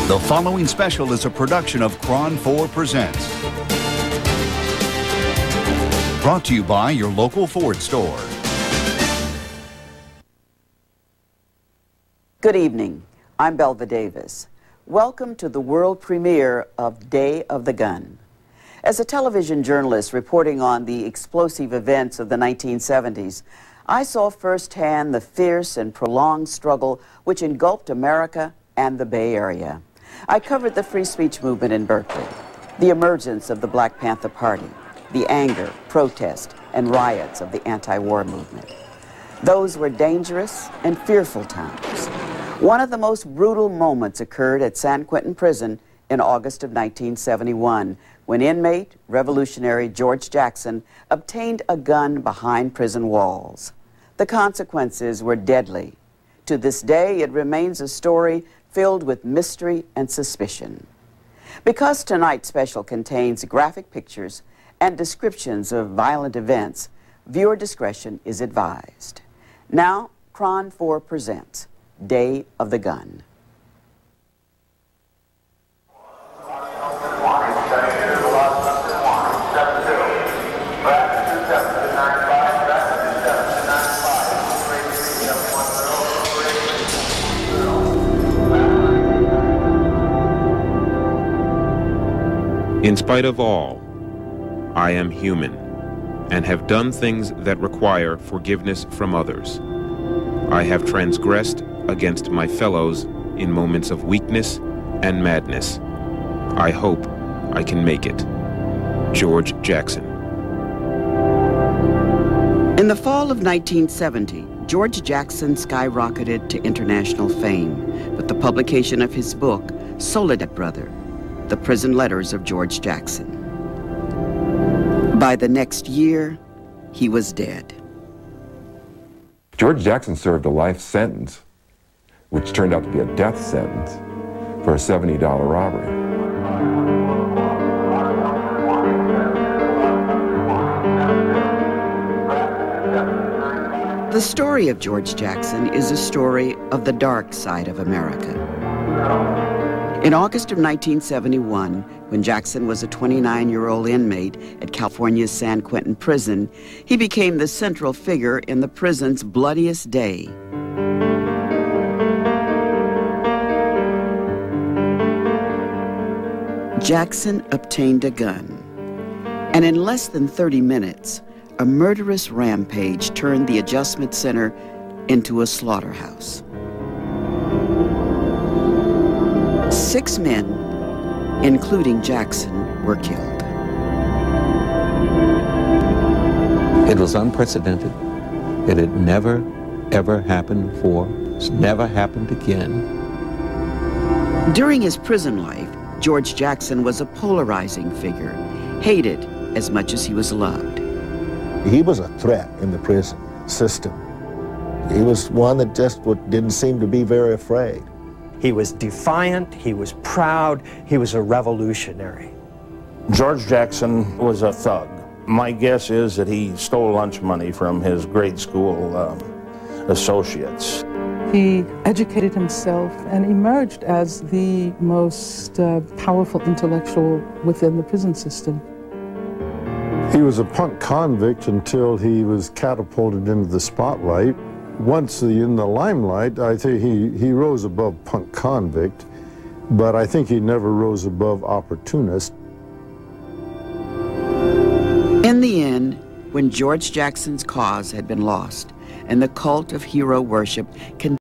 The following special is a production of KRON 4 Presents. Brought to you by your local Ford store. Good evening. I'm Belva Davis. Welcome to the world premiere of Day of the Gun. As a television journalist reporting on the explosive events of the 1970s, I saw firsthand the fierce and prolonged struggle which engulfed America and the Bay Area. I covered the free speech movement in Berkeley, the emergence of the Black Panther Party, the anger, protest, and riots of the anti-war movement. Those were dangerous and fearful times. One of the most brutal moments occurred at San Quentin Prison in August of 1971, when inmate, revolutionary George Jackson obtained a gun behind prison walls. The consequences were deadly. To this day, it remains a story filled with mystery and suspicion. Because tonight's special contains graphic pictures and descriptions of violent events, viewer discretion is advised. Now, KRON 4 presents Day of the Gun. In spite of all, I am human and have done things that require forgiveness from others. I have transgressed against my fellows in moments of weakness and madness. I hope I can make it. George Jackson. In the fall of 1970, George Jackson skyrocketed to international fame with the publication of his book, Soledad Brother, The Prison Letters of George Jackson. By the next year, he was dead. George Jackson served a life sentence, which turned out to be a death sentence, for a $70 robbery. The story of George Jackson is a story of the dark side of America. In August of 1971, when Jackson was a 29-year-old inmate at California's San Quentin Prison, he became the central figure in the prison's bloodiest day. Jackson obtained a gun, and in less than 30 minutes, a murderous rampage turned the adjustment center into a slaughterhouse. 6 men, including Jackson, were killed. It was unprecedented. It had never, ever happened before. It's never happened again. During his prison life, George Jackson was a polarizing figure, hated as much as he was loved. He was a threat in the prison system. He was one that just didn't seem to be very afraid. He was defiant, he was proud, he was a revolutionary. George Jackson was a thug. My guess is that he stole lunch money from his grade school associates. He educated himself and emerged as the most powerful intellectual within the prison system. He was a punk convict until he was catapulted into the spotlight. Once in the limelight, I think he rose above punk convict, but I think he never rose above opportunist. In the end, when George Jackson's cause had been lost and the cult of hero worship continued,